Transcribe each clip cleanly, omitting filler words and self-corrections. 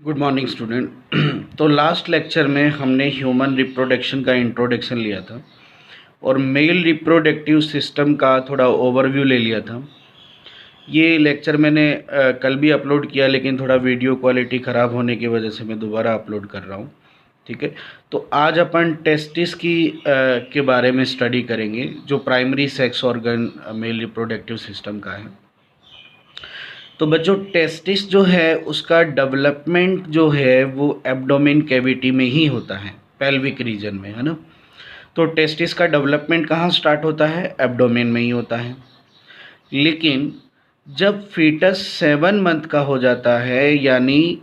Good morning student. तो last lecture में हमने ह्यूमन रिप्रोडक्शन का इंट्रोडक्शन लिया था और मेल रिप्रोडक्टिव सिस्टम का थोड़ा ओवरव्यू ले लिया था। ये लेक्चर मैंने कल भी अपलोड किया, लेकिन थोड़ा वीडियो क्वालिटी ख़राब होने की वजह से मैं दोबारा अपलोड कर रहा हूँ। ठीक है, तो आज अपन टेस्टिस के बारे में स्टडी करेंगे, जो primary sex organ male reproductive system का है। तो बच्चों, टेस्टिस जो है उसका डेवलपमेंट जो है वो एब्डोमेन कैविटी में ही होता है, पेल्विक रीजन में, है ना। तो टेस्टिस का डेवलपमेंट कहाँ स्टार्ट होता है? एब्डोमेन में ही होता है। लेकिन जब फीटस 7 मंथ का हो जाता है, यानी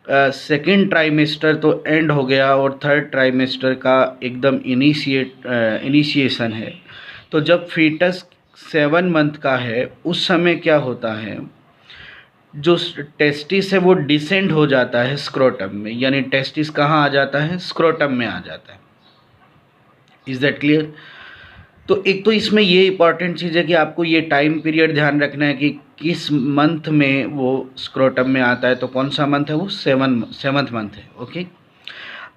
सेकेंड ट्राइमेस्टर तो एंड हो गया और थर्ड ट्राइमेस्टर का एकदम इनिशिएशन है, तो जब फीटस 7 मंथ का है उस समय क्या होता है, जो टेस्टिस है वो डिसेंड हो जाता है स्क्रोटम में। यानी टेस्टिस कहाँ आ जाता है? स्क्रोटम में आ जाता है। Is that clear? तो एक तो इसमें ये इंपॉर्टेंट चीज़ है कि आपको ये टाइम पीरियड ध्यान रखना है कि किस मंथ में वो स्क्रोटम में आता है। तो कौन सा मंथ है वो? सेवन्थ मंथ है। ओके,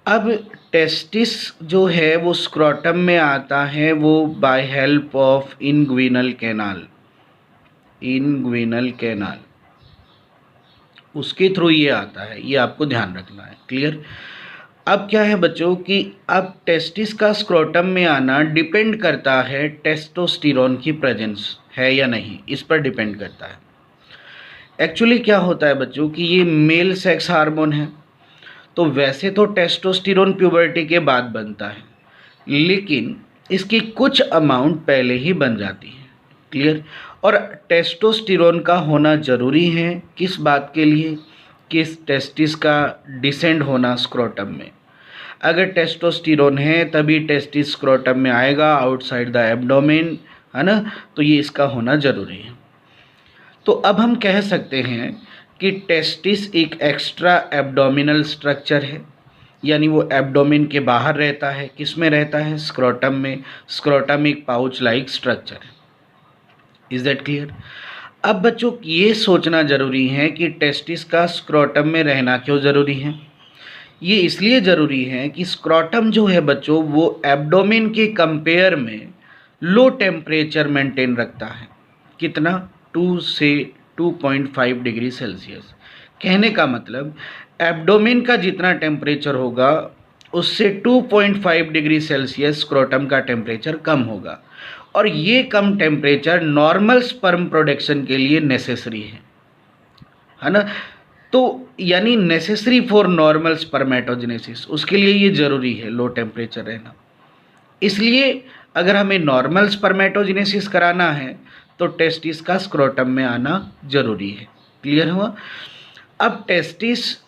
अब टेस्टिस जो है वो स्क्रोटम में आता है वो बाय हेल्प ऑफ इनग्विनल कैनाल, उसके थ्रू ये आता है। ये आपको ध्यान रखना है। क्लियर? अब क्या है बच्चों कि अब टेस्टिस का स्क्रोटम में आना डिपेंड करता है टेस्टोस्टेरोन की प्रेजेंस है या नहीं, इस पर डिपेंड करता है। एक्चुअली क्या होता है बच्चों कि ये मेल सेक्स हार्मोन है, तो वैसे तो टेस्टोस्टेरोन प्यूबर्टी के बाद बनता है, लेकिन इसकी कुछ अमाउंट पहले ही बन जाती है। क्लियर? और टेस्टोस्टेरोन का होना ज़रूरी है किस बात के लिए? किस टेस्टिस का डिसेंड होना स्क्रोटम में। अगर टेस्टोस्टेरोन है तभी टेस्टिस स्क्रोटम में आएगा, आउटसाइड द एब्डोमेन, है ना। तो ये इसका होना ज़रूरी है। तो अब हम कह सकते हैं कि टेस्टिस एक एक्स्ट्रा एब्डोमिनल स्ट्रक्चर है, यानी वो एब्डोमेन के बाहर रहता है। किस में रहता है? स्क्रोटम में। स्क्रोटम एक पाउच लाइक स्ट्रक्चर है। Is that clear? अब बच्चों, ये सोचना ज़रूरी है कि टेस्टिस का स्क्रोटम में रहना क्यों ज़रूरी है। ये इसलिए ज़रूरी है कि स्क्रोटम जो है बच्चों वो एब्डोमेन के कंपेयर में लो टेम्परेचर मेंटेन रखता है। कितना? 2 से 2.5 डिग्री सेल्सियस। कहने का मतलब एब्डोमेन का जितना टेम्परेचर होगा उससे 2.5 डिग्री सेल्सियस स्क्रोटम का टेम्परेचर कम होगा, और ये कम टेम्परेचर नॉर्मल स्पर्म प्रोडक्शन के लिए नेसेसरी है ना। तो यानी नेसेसरी फॉर नॉर्मल स्पर्मेटोजेनेसिस, उसके लिए ये ज़रूरी है लो टेम्परेचर रहना। इसलिए अगर हमें नॉर्मल स्पर्मेटोजेनेसिस कराना है तो टेस्टिस का स्क्रोटम में आना ज़रूरी है। क्लियर हुआ? अब टेस्टिस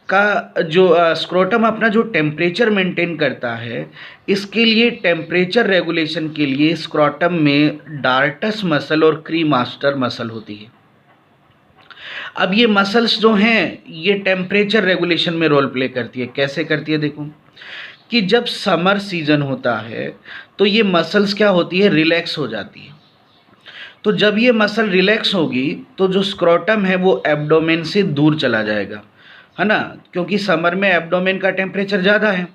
का जो स्क्रोटम अपना जो टेम्परेचर मेंटेन करता है, इसके लिए टेम्परेचर रेगुलेशन के लिए स्क्रोटम में डार्टस मसल और क्रीमास्टर मसल होती है। अब ये मसल्स जो हैं ये टेम्परेचर रेगुलेशन में रोल प्ले करती है। कैसे करती है? देखो कि जब समर सीजन होता है तो ये मसल्स क्या होती है? रिलैक्स हो जाती है। तो जब ये मसल रिलैक्स होगी तो जो स्क्रोटम है वो एब्डोमेन से दूर चला जाएगा, है ना, क्योंकि समर में एब्डोमेन का टेम्परेचर ज़्यादा है।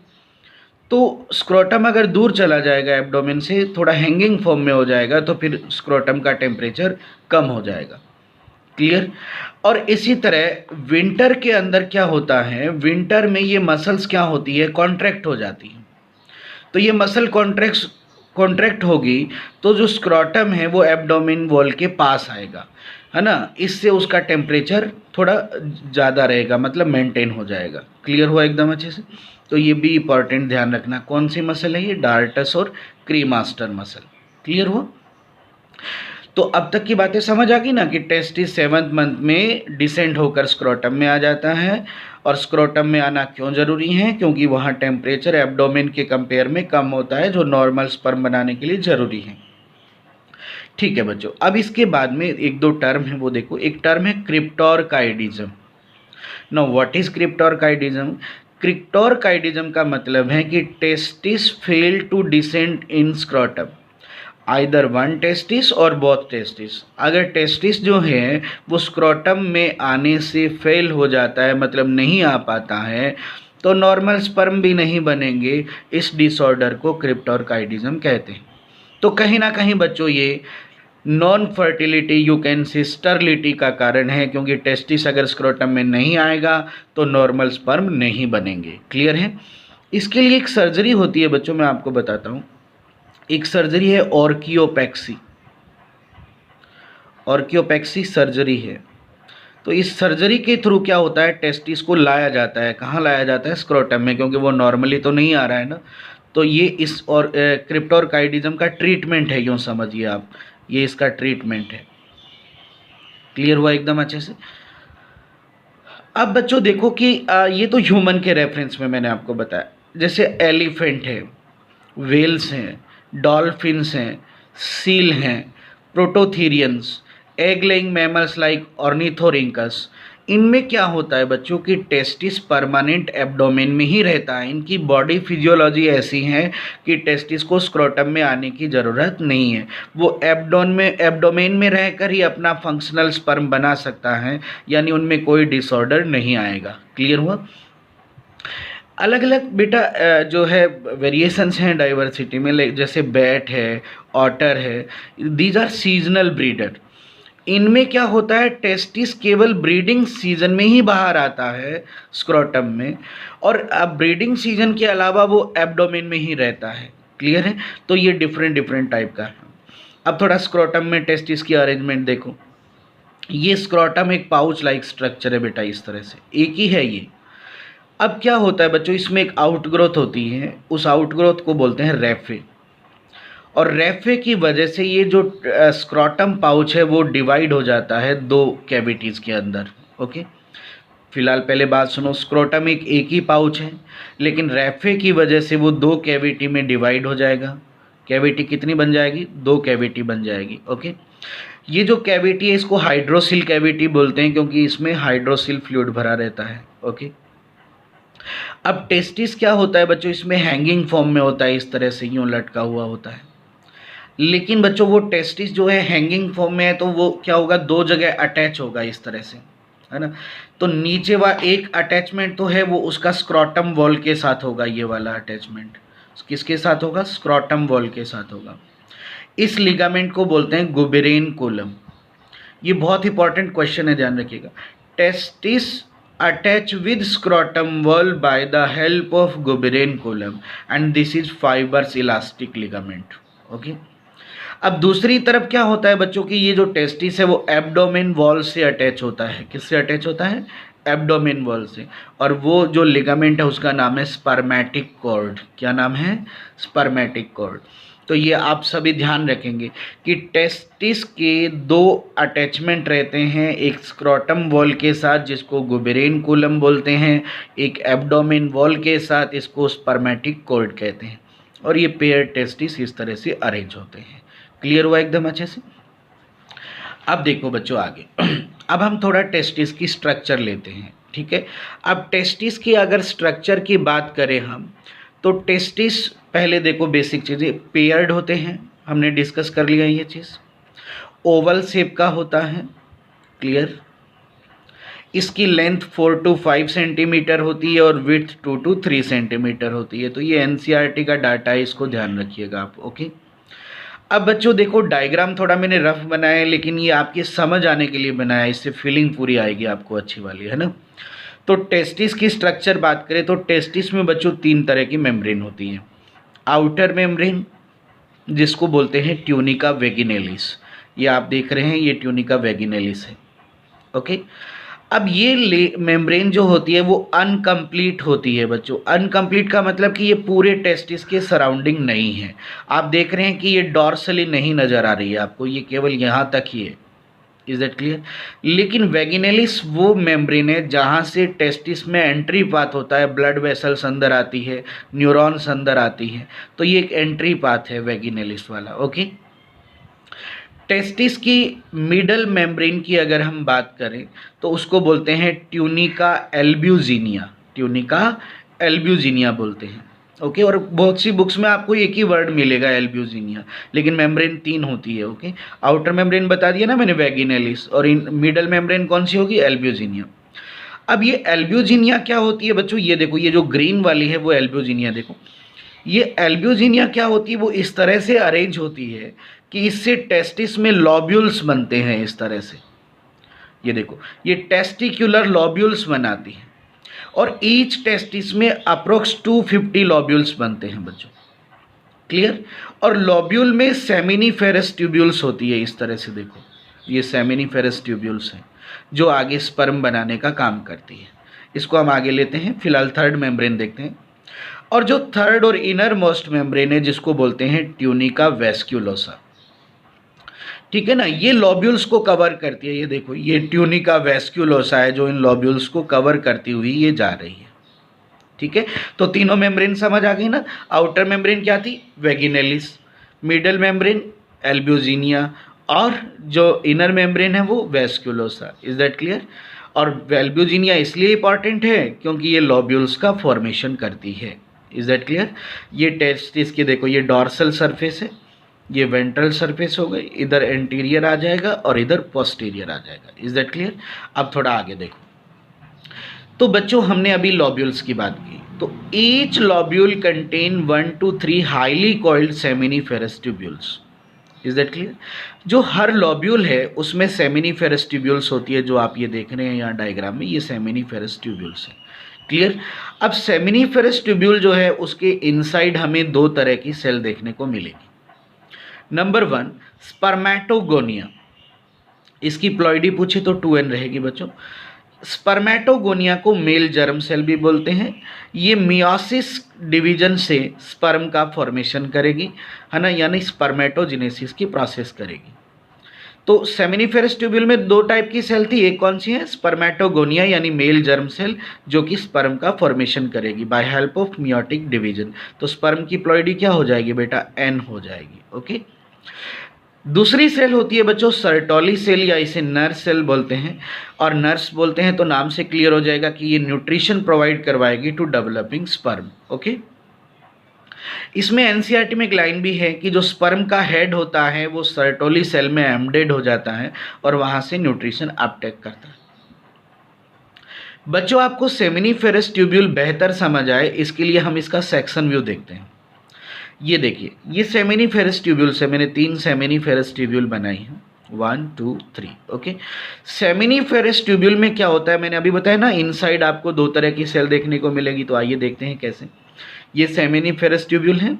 तो स्क्रोटम अगर दूर चला जाएगा एब्डोमेन से, थोड़ा हैंगिंग फॉर्म में हो जाएगा, तो फिर स्क्रोटम का टेम्परेचर कम हो जाएगा। क्लियर? और इसी तरह विंटर के अंदर क्या होता है, विंटर में ये मसल्स क्या होती है? कॉन्ट्रैक्ट हो जाती है। तो ये मसल कॉन्ट्रैक्ट होगी तो जो स्क्रोटम है वो एब्डोमेन वॉल के पास आएगा, है ना। इससे उसका टेम्परेचर थोड़ा ज़्यादा रहेगा, मतलब मेंटेन हो जाएगा। क्लियर हुआ एकदम अच्छे से? तो ये भी इंपॉर्टेंट ध्यान रखना। कौन सी मसल है ये? डार्टस और क्रीमास्टर मसल। क्लियर हुआ? तो अब तक की बातें समझ आ गई ना कि टेस्टिस 7th मंथ में डिसेंड होकर स्क्रोटम में आ जाता है। और स्क्रोटम में आना क्यों ज़रूरी है? क्योंकि वहाँ टेम्परेचर एब्डोमेन के कंपेयर में कम होता है, जो नॉर्मल स्पर्म बनाने के लिए ज़रूरी है। ठीक है बच्चों, अब इसके बाद में एक दो टर्म है वो देखो। एक टर्म है cryptorchidism. Now what is cryptorchidism? Cryptorchidism का मतलब है कि testis fail to descend in scrotum. Either one testis और बोथ टेस्टिस। अगर टेस्टिस जो है वो स्क्रोटम में आने से फेल हो जाता है, मतलब नहीं आ पाता है, तो नॉर्मल स्पर्म भी नहीं बनेंगे। इस डिसऑर्डर को क्रिप्टोरकाइडिज्म कहते हैं। तो कहीं ना कहीं बच्चों ये non fertility, you can say स्टरलिटी का कारण है, क्योंकि टेस्टिस अगर स्क्रोटम में नहीं आएगा तो नॉर्मल स्पर्म नहीं बनेंगे। क्लियर है? इसके लिए एक सर्जरी होती है बच्चों, मैं आपको बताता हूँ। एक सर्जरी है ऑर्कियोपेक्सी। ऑर्कियोपेक्सी सर्जरी है। तो इस सर्जरी के थ्रू क्या होता है, टेस्टिस को लाया जाता है। कहाँ लाया जाता है? स्क्रोटम में, क्योंकि वो नॉर्मली तो नहीं आ रहा है ना। तो ये इस और क्रिप्टोरकाइडिज्म का ट्रीटमेंट है, यूँ समझिए आप, ये इसका ट्रीटमेंट है। क्लियर हुआ एकदम अच्छे से? अब बच्चों देखो कि ये तो ह्यूमन के रेफरेंस में मैंने आपको बताया। जैसे एलिफेंट है, वेल्स हैं, डॉल्फिन्स हैं, सील हैं, prototherians, egg laying mammals like ornithorhynchus, इनमें क्या होता है बच्चों की टेस्टिस परमानेंट एब्डोमेन में ही रहता है। इनकी बॉडी फिजियोलॉजी ऐसी है कि टेस्टिस को स्क्रोटम में आने की ज़रूरत नहीं है। वो एब्डोमेन में रहकर ही अपना फंक्शनल स्पर्म बना सकता है, यानी उनमें कोई डिसऑर्डर नहीं आएगा। क्लियर हुआ? अलग अलग बेटा जो है वेरिएशंस हैं डाइवर्सिटी में, जैसे बैट है, ऑटर है, दीज आर सीजनल ब्रीडर। इनमें क्या होता है, टेस्टिस केवल ब्रीडिंग सीजन में ही बाहर आता है स्क्रोटम में, और अब ब्रीडिंग सीजन के अलावा वो एब्डोमेन में ही रहता है। क्लियर है? तो ये डिफरेंट टाइप का है। अब थोड़ा स्क्रोटम में टेस्टिस की अरेंजमेंट देखो। ये स्क्रोटम एक पाउच लाइक स्ट्रक्चर है बेटा, इस तरह से एक ही है ये। अब क्या होता है बच्चों, इसमें एक आउटग्रोथ होती है, उस आउटग्रोथ को बोलते हैं रेफे। और रेफे की वजह से ये जो स्क्रोटम पाउच है वो डिवाइड हो जाता है दो कैविटीज़ के अंदर। ओके, फिलहाल पहले बात सुनो। स्क्रोटम एक ही पाउच है, लेकिन रेफे की वजह से वो दो कैविटी में डिवाइड हो जाएगा। कैविटी कितनी बन जाएगी? दो कैविटी बन जाएगी। ओके, ये जो कैविटी है इसको हाइड्रोसिल कैविटी बोलते हैं, क्योंकि इसमें हाइड्रोसिल फ्लूइड भरा रहता है। ओके, अब टेस्टिस क्या होता है बच्चों, इसमें हैंगिंग फॉर्म में होता है, इस तरह से यूँ लटका हुआ होता है। लेकिन बच्चों वो टेस्टिस जो है हैंगिंग फॉर्म में है, तो वो क्या होगा, दो जगह अटैच होगा इस तरह से, है ना। तो नीचे वाला एक अटैचमेंट तो है वो उसका स्क्रोटम वॉल के साथ होगा। ये वाला अटैचमेंट किसके साथ होगा? स्क्रोटम वॉल के साथ होगा। इस लिगामेंट को बोलते हैं गुबेरेन कोलम। ये बहुत इंपॉर्टेंट क्वेश्चन है, ध्यान रखिएगा। Testis attach with scrotum wall by the help of Guberine column and this is fibrous elastic ligament. Okay, अब दूसरी तरफ क्या होता है बच्चों की, ये जो टेस्टिस है वो एब्डोमेन वॉल से अटैच होता है। किससे अटैच होता है? एब्डोमेन वॉल से। और वो जो लिगामेंट है उसका नाम है स्पर्मेटिक कॉर्ड। क्या नाम है? Spermatic cord. तो ये आप सभी ध्यान रखेंगे कि टेस्टिस के दो अटैचमेंट रहते हैं, एक स्क्रोटम वॉल के साथ जिसको गुबेरेन कोलम बोलते हैं, एक एब्डोमेन वॉल के साथ, इसको स्पर्मेटिक कॉर्ड कहते हैं। और ये पेयर टेस्टिस इस तरह से अरेंज होते हैं। क्लियर हुआ एकदम अच्छे से? अब देखो बच्चों आगे अब हम थोड़ा टेस्टिस की स्ट्रक्चर लेते हैं। ठीक है, अब टेस्टिस की अगर स्ट्रक्चर की बात करें हम, तो टेस्टिस पहले देखो बेसिक चीज़ें, पेयर्ड होते हैं, हमने डिस्कस कर लिया ये चीज़। ओवल शेप का होता है। क्लियर? इसकी लेंथ 4 to 5 सेंटीमीटर होती है और विड्थ 2 to 3 सेंटीमीटर होती है। तो ये एनसीईआरटी का डाटा है, इसको ध्यान रखिएगा आप। ओके, अब बच्चों देखो डायग्राम थोड़ा मैंने रफ बनाया है, लेकिन ये आपके समझ आने के लिए बनाया है, इससे फीलिंग पूरी आएगी आपको अच्छी वाली, है ना। तो टेस्टिस की स्ट्रक्चर बात करें तो टेस्टिस में बच्चों 3 तरह की मेम्ब्रेन होती हैं। आउटर मेम्ब्रेन जिसको बोलते हैं ट्यूनिका वेगिनेलिस, ये आप देख रहे हैं, ये ट्यूनिका वेगिनेलिस है। ओके, अब ये मेम्ब्रेन जो होती है वो अनकम्प्लीट होती है बच्चों। अनकम्प्लीट का मतलब कि ये पूरे टेस्टिस के सराउंडिंग नहीं है। आप देख रहे हैं कि ये डॉर्सली नहीं नज़र आ रही है आपको, ये केवल यहाँ तक ही है। Is that clear? लेकिन वेगिनेलिस वो मेम्ब्रेन है जहाँ से टेस्टिस में एंट्री पाथ होता है, ब्लड वेसल्स अंदर आती है, न्यूरॉन्स अंदर आती है, तो ये एक एंट्री पाथ है वेगिनेलिस वाला। ओके, टेस्टिस की मिडल मेम्ब्रेन की अगर हम बात करें तो उसको बोलते हैं ट्यूनिका एल्ब्यूजिनिया। ट्यूनिका एल्ब्यूजिनिया बोलते हैं। ओके। और बहुत सी बुक्स में आपको एक ही वर्ड मिलेगा एल्ब्यूजिनिया, लेकिन मेम्ब्रेन 3 होती है। ओके, आउटर मेम्ब्रेन बता दिया ना मैंने, वैगिनेलिस, और इन मिडल मेम्ब्रेन कौन सी होगी, एल्ब्यूजिनिया। अब ये एल्ब्यूजिनिया क्या होती है बच्चों, ये देखो, ये जो ग्रीन वाली है वो एल्ब्यूजिनिया। देखो ये एल्ब्यूजिनिया क्या होती है, वो इस तरह से अरेंज होती है कि इससे टेस्टिस में लॉब्यूल्स बनते हैं इस तरह से। ये देखो, ये टेस्टिक्युलर लॉब्यूल्स बनाती है, और ईच टेस्टिस में अप्रोक्स 250 लॉब्यूल्स बनते हैं बच्चों। क्लियर। और लॉब्यूल में सेमिनिफेरस ट्यूब्यूल्स होती है इस तरह से। देखो ये सेमिनिफेरस ट्यूब्यूल्स हैं जो आगे स्पर्म बनाने का काम करती है। इसको हम आगे लेते हैं, फिलहाल थर्ड मेम्ब्रेन देखते हैं। और जो थर्ड और इनर मोस्ट मेम्ब्रेन है जिसको बोलते हैं ट्यूनिका वेस्क्यूलोसा, ठीक है ना, ये लॉब्यूल्स को कवर करती है। ये देखो, ये ट्यूनिका वेस्क्यूलोसा है जो इन लॉब्यूल्स को कवर करती हुई ये जा रही है। ठीक है, तो तीनों मेम्ब्रेन समझ आ गई ना। आउटर मेम्ब्रेन क्या थी, वेगिनेलिस, मिडल मेम्ब्रेन एल्ब्यूजिनिया, और जो इनर मेम्ब्रेन है वो वेस्क्यूलोसा। Is that clear. और एल्ब्यूजिनिया इसलिए इंपॉर्टेंट है क्योंकि ये लॉब्यूल्स का फॉर्मेशन करती है। Is that clear. ये टेस्टिस की देखो, ये डॉर्सल सरफेस है, ये वेंट्रल सरफेस हो गई, इधर एंटीरियर आ जाएगा और इधर पोस्टीरियर आ जाएगा। Is that clear. अब थोड़ा आगे देखो, तो बच्चों हमने अभी लॉब्यूल्स की बात की, तो each lobule contain 1 to 3 highly coiled seminiferous tubules. Is that clear. जो हर लॉब्यूल है उसमें सेमिनिफेरस ट्यूब्यूल्स होती है, जो आप ये देख रहे हैं यहाँ डायग्राम में, ये सेमिनिफेरस ट्यूब्यूल्स है। क्लियर। अब सेमिनिफेरस ट्यूब्यूल जो है उसके इनसाइड हमें दो तरह की सेल देखने को मिलेगी। नंबर 1 स्पर्मेटोगोनिया, इसकी प्लॉइडी पूछे तो 2n रहेगी बच्चों। स्पर्मेटोगोनिया को मेल जर्म सेल भी बोलते हैं। ये मियोसिस डिवीजन से स्पर्म का फॉर्मेशन करेगी, है ना, यानी स्पर्मेटोजेनेसिस की प्रोसेस करेगी। तो सेमिनिफेरस ट्यूब्यूल में दो टाइप की सेल थी, एक कौन सी है, स्पर्मेटोगोनिया यानी मेल जर्म सेल, जो कि स्पर्म का फॉर्मेशन करेगी by help of meiotic division. तो स्पर्म की प्लॉइडी क्या हो जाएगी बेटा, n हो जाएगी। ओके। दूसरी सेल होती है बच्चों सर्टोली सेल, या इसे नर्स सेल बोलते हैं। और नर्स बोलते हैं तो नाम से क्लियर हो जाएगा कि ये न्यूट्रिशन प्रोवाइड करवाएगी टू डेवलपिंग स्पर्म। ओके। इसमें एनसीईआरटी में एक लाइन भी है कि जो स्पर्म का हेड होता है वो सर्टोली सेल में एम्बेड हो जाता है और वहां से न्यूट्रिशन अपटेक करता है। बच्चों आपको सेमिनिफेरस ट्यूब्यूल बेहतर समझ आए इसके लिए हम इसका सेक्शन व्यू देखते हैं। ये देखिए, ये सेमिनिफेरस ट्यूब्यूल से मैंने 3 सेमिनिफेरस ट्यूब्यूल बनाई हैं, 1 2 3। ओके। सेमिनिफेरस ट्यूब्यूल में क्या होता है, मैंने अभी बताया ना, इनसाइड आपको दो तरह की सेल देखने को मिलेगी। तो आइए देखते हैं कैसे। ये सेमिनिफेरस ट्यूब्यूल है,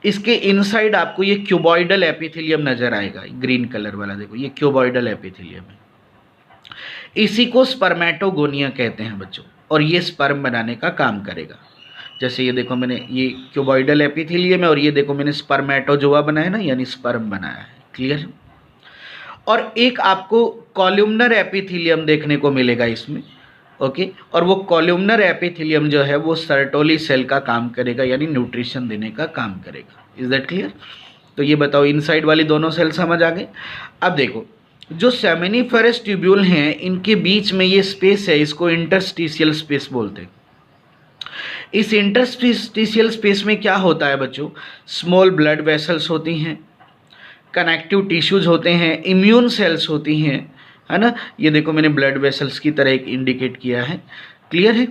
इसके इनसाइड आपको ये क्यूबॉइडल एपिथेलियम नजर आएगा, ग्रीन कलर वाला। देखो ये क्यूबॉइडल एपिथेलियम है, इसी को स्पर्मेटोगोनिया कहते हैं बच्चों, और ये स्पर्म बनाने का काम करेगा। जैसे ये देखो, मैंने ये क्यूबॉइडल एपिथेलियम है और ये देखो मैंने स्पर्मेटोजोआ बनाया ना, यानी स्पर्म बनाया है। क्लियर। और एक आपको कॉलमनर एपिथेलियम देखने को मिलेगा इसमें। ओके। और वो कॉलमनर एपिथेलियम जो है वो सर्टोली सेल का काम करेगा, यानी न्यूट्रिशन देने का काम करेगा। Is that clear. तो ये बताओ, इनसाइड वाली दोनों सेल समझ आ गए। अब देखो, जो सेमिनिफेरस ट्यूब्यूल हैं इनके बीच में ये स्पेस है, इसको इंटरस्टिशियल स्पेस बोलते हैं। इस इंटरस्टिशियल स्पेस में क्या होता है बच्चों, स्मॉल ब्लड वेसल्स होती हैं, कनेक्टिव टिश्यूज होते हैं, इम्यून सेल्स होती हैं, है ना। ये देखो मैंने ब्लड वेसल्स की तरह एक इंडिकेट किया है। क्लियर है।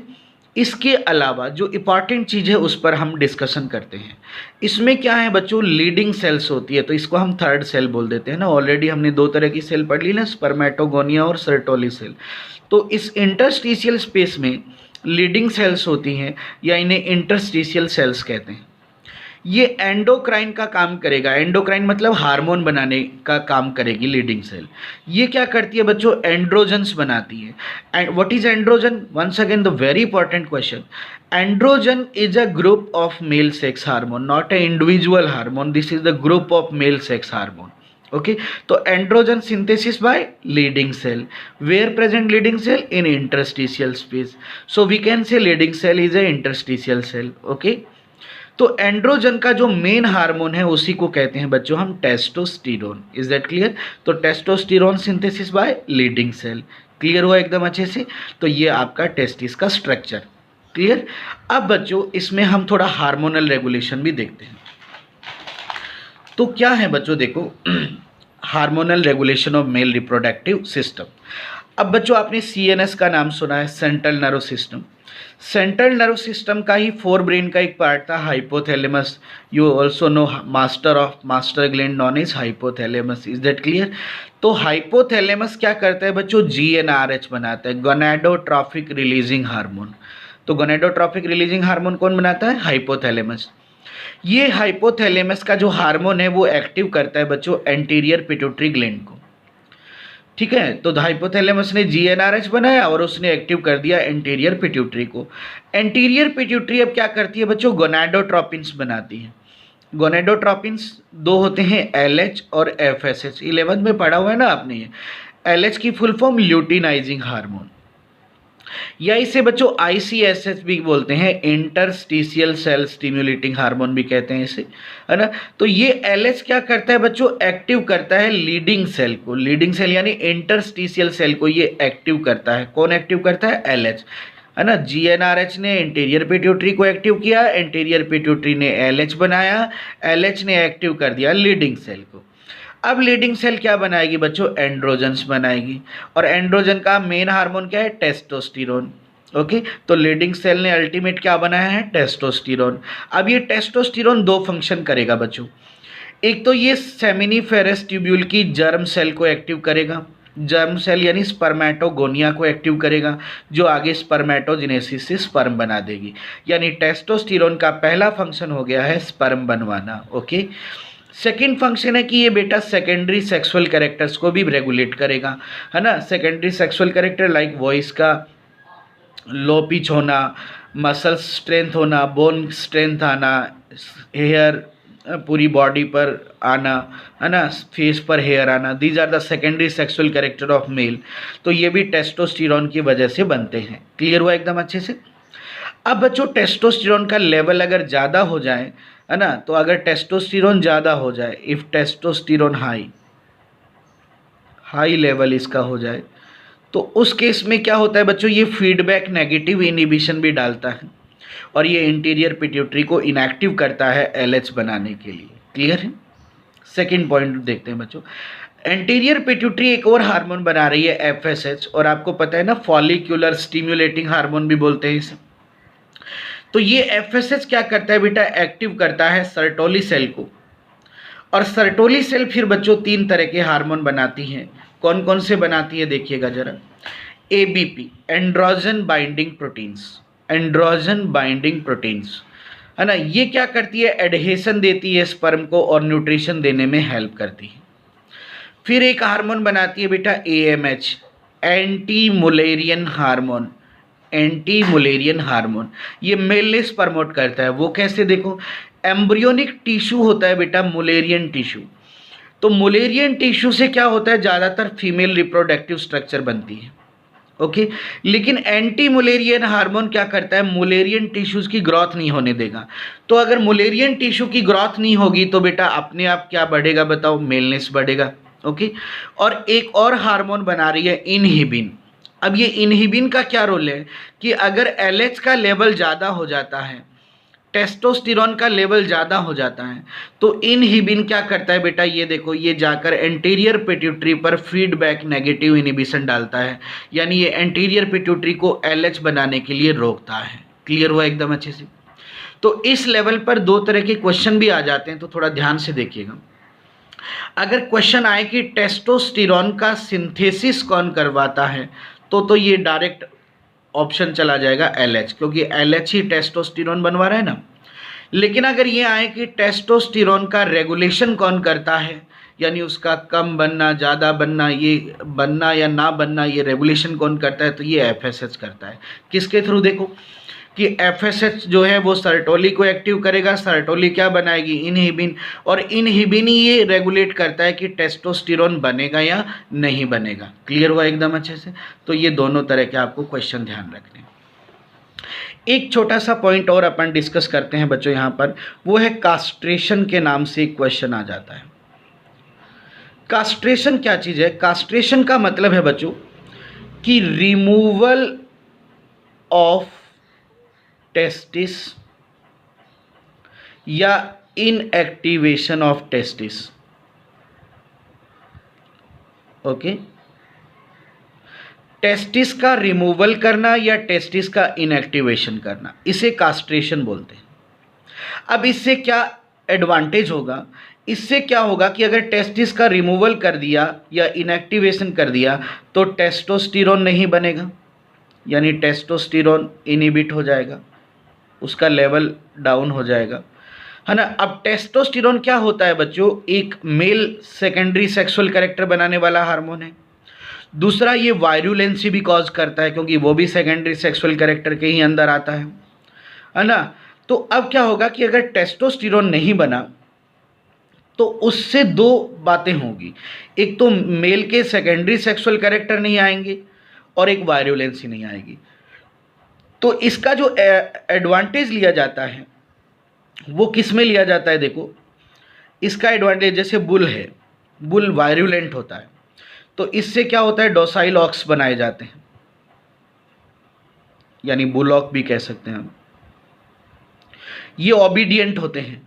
इसके अलावा जो इंपॉर्टेंट चीज़ है उस पर हम डिस्कशन करते हैं। इसमें क्या है बच्चों, लीडिंग सेल्स होती है, तो इसको हम थर्ड सेल बोल देते हैं ना। ऑलरेडी हमने दो तरह की सेल पढ़ ली ना, स्पर्मेटोगोनिया और सर्टोली सेल। तो इस इंटरस्टिशियल स्पेस में लीडिंग सेल्स होती हैं, या इन्हें इंटरस्टिशियल सेल्स कहते हैं। ये एंडोक्राइन का काम करेगा, एंडोक्राइन मतलब हार्मोन बनाने का काम करेगी लीडिंग सेल। ये क्या करती है बच्चों, एंड्रोजन्स बनाती है। And what is androgen, once again the very important question. Androgen is a group of male sex hormone, not a individual hormone, this is the group of male sex hormone. Okay. तो androgen synthesis by Leydig cell, where present Leydig cell, in interstitial space, so we can say Leydig cell is a interstitial cell. Okay. तो androgen का जो main hormone है उसी को कहते हैं बच्चों हम टेस्टोस्टेरोन। Is that clear. तो testosterone synthesis by Leydig cell. Clear हुआ एकदम अच्छे से। तो ये आपका टेस्टिस का स्ट्रक्चर। क्लियर। अब बच्चों इसमें हम थोड़ा हार्मोनल रेगुलेशन भी देखते हैं। तो क्या है बच्चों, देखो hormonal regulation of male reproductive system. अब बच्चों आपने सीएनएस का नाम सुना है, central nerve system. Central nerve system का ही फोर ब्रेन का एक पार्ट था hypothalamus. You also know master gland known is hypothalamus. Is that clear. तो हाइपोथैलेमस क्या करता है बच्चों, जीएनआरएच बनाता है, गोनाडोट्रोपिक रिलीजिंग हार्मोन। तो गोनाडोट्रोपिक रिलीजिंग हार्मोन कौन बनाता है, हाइपोथैलेमस। ये हाइपोथैलेमस का जो हार्मोन है वो एक्टिव करता है बच्चों एंटीरियर पिट्यूटरी ग्लैंड को। ठीक है, तो हाइपोथैलेमस ने जीएनआरएच बनाया और उसने एक्टिव कर दिया एंटीरियर पिट्यूटरी को। एंटीरियर पिट्यूटरी अब क्या करती है बच्चों, गोनाडोट्रोपिन्स बनाती है। गोनाडोट्रोपिन्स दो होते हैं, एलएच और एफएसएच। 11th में पढ़ा हुआ है ना आपने ये। एलएच की फुल फॉर्म ल्यूटिनाइजिंग हार्मोन, या इसे बच्चों आईसीएसएच भी बोलते हैं, इंटरस्टिशियल सेल स्टिम्युलेटिंग हार्मोन भी कहते हैं इसे, है ना। तो ये एलएच क्या करता है बच्चों, एक्टिव करता है लीडिंग सेल को। लीडिंग सेल यानी इंटरस्टिशियल सेल को ये एक्टिव करता है। कौन एक्टिव करता है, एलएच, है ना। जीएनआरएच ने इंटीरियर पिट्यूटरी को एक्टिव किया, इंटीरियर पिट्यूटरी ने एलएच बनाया, एलएच ने एक्टिव कर दिया लीडिंग सेल को। अब लीडिंग सेल क्या बनाएगी बच्चों, एंड्रोजन्स बनाएगी। और एंड्रोजन का मेन हार्मोन क्या है, टेस्टोस्टेरोन। ओके, तो लीडिंग सेल ने अल्टीमेट क्या बनाया है, टेस्टोस्टेरोन। अब ये टेस्टोस्टेरोन दो फंक्शन करेगा बच्चों। एक तो ये सेमिनिफेरस ट्यूब्यूल की जर्म सेल को एक्टिव करेगा, जर्म सेल यानी स्पर्मेटोगोनिया को एक्टिव करेगा, जो आगे स्पर्मेटोजेनेसिस से स्पर्म बना देगी। यानी टेस्टोस्टेरोन का पहला फंक्शन हो गया है स्पर्म बनवाना। ओके, सेकेंड फंक्शन है कि ये बेटा सेकेंडरी सेक्सुअल कैरेक्टर्स को भी रेगुलेट करेगा, है ना। Secondary sexual character like voice का लो पिच होना, मसल स्ट्रेंथ होना, बोन स्ट्रेंथ आना, हेयर पूरी बॉडी पर आना, है ना, फेस पर हेयर आना, these are the secondary sexual character of male. तो ये भी टेस्टोस्टेरोन की वजह से बनते हैं। क्लियर हुआ एकदम अच्छे से। अब बच्चों टेस्टोस्टेरोन का लेवल अगर ज़्यादा हो जाए, है ना, तो अगर टेस्टोस्टेरोन ज़्यादा हो जाए, इफ़ टेस्टोस्टेरोन हाई लेवल इसका हो जाए, तो उस केस में क्या होता है बच्चों, ये फीडबैक नेगेटिव इनहिबिशन भी डालता है और ये इंटीरियर पिट्यूटरी को इनएक्टिव करता है एलएच बनाने के लिए। क्लियर है। सेकंड पॉइंट देखते हैं बच्चों। एंटीरियर पिट्यूटरी एक और हार्मोन बना रही है एफएसएच, और आपको पता है ना फॉलिक्यूलर स्टिम्युलेटिंग हार्मोन भी बोलते हैं इसे। तो ये एफएसएच क्या करता है बेटा, एक्टिव करता है सर्टोली सेल को। और सर्टोली सेल फिर बच्चों तीन तरह के हार्मोन बनाती हैं। कौन कौन से बनाती है देखिएगा जरा। ABP, androgen binding proteins, androgen binding proteins, है ना। ये क्या करती है, एडहेशन देती है स्पर्म को और न्यूट्रिशन देने में हेल्प करती है। फिर एक हार्मोन बनाती है बेटा AMH, anti Mullerian hormone, anti Mullerian hormone. ये मेलनेस प्रमोट करता है। वो कैसे, देखो एम्ब्रियोनिक टिश्यू होता है बेटा मुलेरियन टिश्यू। तो मुलेरियन टिश्यू से क्या होता है, ज़्यादातर फीमेल रिप्रोडक्टिव स्ट्रक्चर बनती है। ओके, लेकिन एंटी मुलेरियन हार्मोन क्या करता है, मुलेरियन टिश्यूज की ग्रोथ नहीं होने देगा। तो अगर मुलेरियन टिश्यू की ग्रोथ नहीं होगी तो बेटा अपने आप क्या बढ़ेगा बताओ, मेलनेस बढ़ेगा। ओके, और एक और हार्मोन बना रही है इनहिबिन। अब ये इनहिबिन का क्या रोल है कि अगर एलएच का लेवल ज़्यादा हो जाता है, टेस्टोस्टेरोन का लेवल ज़्यादा हो जाता है, तो इनहिबिन क्या करता है बेटा, ये देखो ये जाकर एंटीरियर पिट्यूटरी पर फीडबैक नेगेटिव इनहिबिशन डालता है। यानी ये एंटीरियर पिट्यूटरी को एलएच बनाने के लिए रोकता है। क्लियर हुआ एकदम अच्छे से। तो इस लेवल पर दो तरह के क्वेश्चन भी आ जाते हैं, तो थोड़ा ध्यान से देखिएगा। अगर क्वेश्चन आए कि टेस्टोस्टेरोन का सिंथेसिस कौन करवाता है, तो ये डायरेक्ट ऑप्शन चला जाएगा एलएच, क्योंकि एलएच ही टेस्टोस्टेरोन बनवा रहा है ना। लेकिन अगर ये आए कि टेस्टोस्टेरोन का रेगुलेशन कौन करता है, यानी उसका कम बनना, ज़्यादा बनना, ये बनना या ना बनना, ये रेगुलेशन कौन करता है, तो ये एफएसएच करता है। किसके थ्रू, देखो कि एफएसएच जो है वो सर्टोली को एक्टिव करेगा। सर्टोली क्या बनाएगी, इनहिबिन, और इनहिबिन ही ये रेगुलेट करता है कि टेस्टोस्टेरोन बनेगा या नहीं बनेगा। क्लियर हुआ एकदम अच्छे से। तो ये दोनों तरह के आपको क्वेश्चन ध्यान रखने। एक छोटा सा पॉइंट और अपन डिस्कस करते हैं बच्चों यहाँ पर, वो है कास्ट्रेशन के नाम से एक क्वेश्चन आ जाता है। कास्ट्रेशन क्या चीज़ है, कास्ट्रेशन का मतलब है बच्चों कि रिमूवल ऑफ टेस्टिस या inactivation of testis. Okay, testis का रिमूवल करना या टेस्टिस का इनएक्टिवेशन करना, इसे कास्ट्रेशन बोलते हैं। अब इससे क्या एडवांटेज होगा? इससे क्या होगा कि अगर टेस्टिस का रिमूवल कर दिया या इनएक्टिवेशन कर दिया तो टेस्टोस्टेरोन नहीं बनेगा, यानी टेस्टोस्टेरोन इनहिबिट हो जाएगा, उसका लेवल डाउन हो जाएगा, है ना। अब टेस्टोस्टेरोन क्या होता है बच्चों? एक मेल सेकेंडरी सेक्सुअल कैरेक्टर बनाने वाला हार्मोन है। दूसरा, ये वायरुलेंसी भी कॉज करता है क्योंकि वो भी सेकेंडरी सेक्सुअल कैरेक्टर के ही अंदर आता है ना। तो अब क्या होगा कि अगर टेस्टोस्टेरोन नहीं बना तो उससे दो बातें होंगी, एक तो मेल के सेकेंडरी सेक्सुअल कैरेक्टर नहीं आएंगे और एक वायरुलेंसी नहीं आएगी। तो इसका जो एडवांटेज लिया जाता है वो किस में लिया जाता है? देखो, इसका एडवांटेज, जैसे बुल है, बुल वायरुलेंट होता है तो इससे क्या होता है? डोसाइल ऑक्स बनाए जाते हैं, यानी बुलॉक भी कह सकते हैं हम। ये ओबीडियंट होते हैं,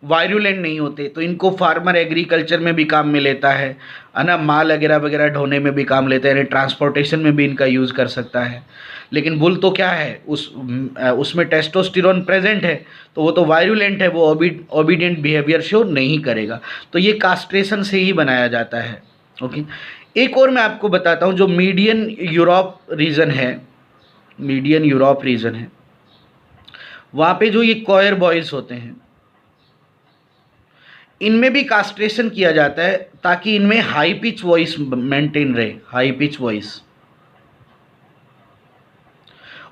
वायरुलेंट नहीं होते, तो इनको फार्मर एग्रीकल्चर में भी काम में लेता है ना, माल वगैरह वगैरह ढोने में भी काम लेते हैं, यानी ट्रांसपोर्टेशन में भी इनका यूज़ कर सकता है। लेकिन बुल तो क्या है, उसमें टेस्टोस्टेरोन प्रेजेंट है तो वो तो वायरुलेंट है, वो ओबीडियंट बिहेवियर शो नहीं करेगा। तो ये कास्ट्रेशन से ही बनाया जाता है। ओके, एक और मैं आपको बताता हूँ, जो मीडियन यूरोप रीजन है, मीडियन यूरोप रीजन है, वहाँ पे जो ये कॉयर बॉयज़ होते हैं इनमें भी कास्ट्रेशन किया जाता है ताकि इनमें हाई पिच वॉइस मेंटेन रहे, हाई पिच वॉइस।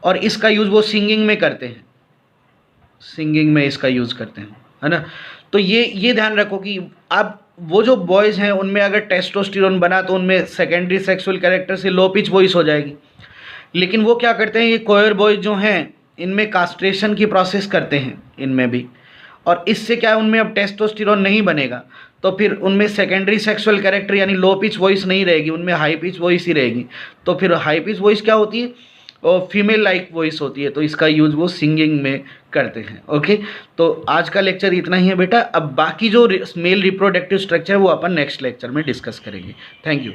और इसका यूज़ वो सिंगिंग में करते हैं, सिंगिंग में इसका यूज़ करते हैं, है ना। तो ये ध्यान रखो कि अब वो जो बॉयज़ हैं उनमें अगर टेस्टोस्टेरोन बना तो उनमें सेकेंडरी सेक्सुअल कैरेक्टर से लो पिच वॉइस हो जाएगी। लेकिन वो क्या करते हैं, ये कॉयर बॉयज़ जो हैं इनमें कास्ट्रेशन की प्रोसेस करते हैं इनमें भी, और इससे क्या है, उनमें अब टेस्टोस्टेरोन नहीं बनेगा तो फिर उनमें सेकेंडरी सेक्सुअल कैरेक्टर यानी लो पिच वॉइस नहीं रहेगी, उनमें हाई पिच वॉइस ही रहेगी। तो फिर हाई पिच वॉइस क्या होती है, और फीमेल लाइक वॉइस होती है, तो इसका यूज़ वो सिंगिंग में करते हैं। ओके, तो आज का लेक्चर इतना ही है बेटा। अब बाकी जो मेल रिप्रोडक्टिव स्ट्रक्चर है वो अपन नेक्स्ट लेक्चर में डिस्कस करेंगे। Thank you.